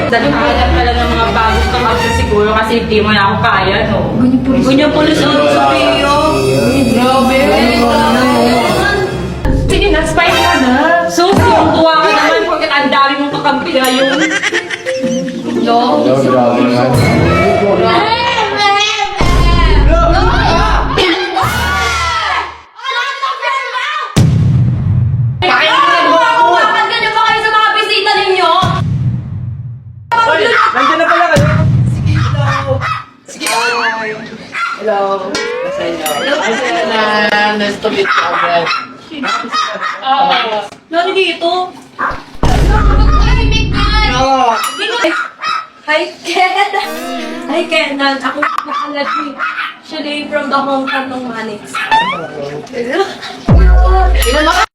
Naghahanap ka lang ng mga bagong kamaksa siguro kasi hindi mo na ako kaya, no? Ganyan pulis ang Sophia. Grabe. Sige na, spy ka na. Sus, yung tuwa ka naman porque ang dami mong kakampi ngayon. No? Grabe naman. Nandiyan na pala kayo. Sige, hello. Sige, hello. Nice to meet you again. Nani dito? Hi, Ken! Hi, Kenan. Ako nakalati. Siya from the hometown ng Manix. Ilan na ka?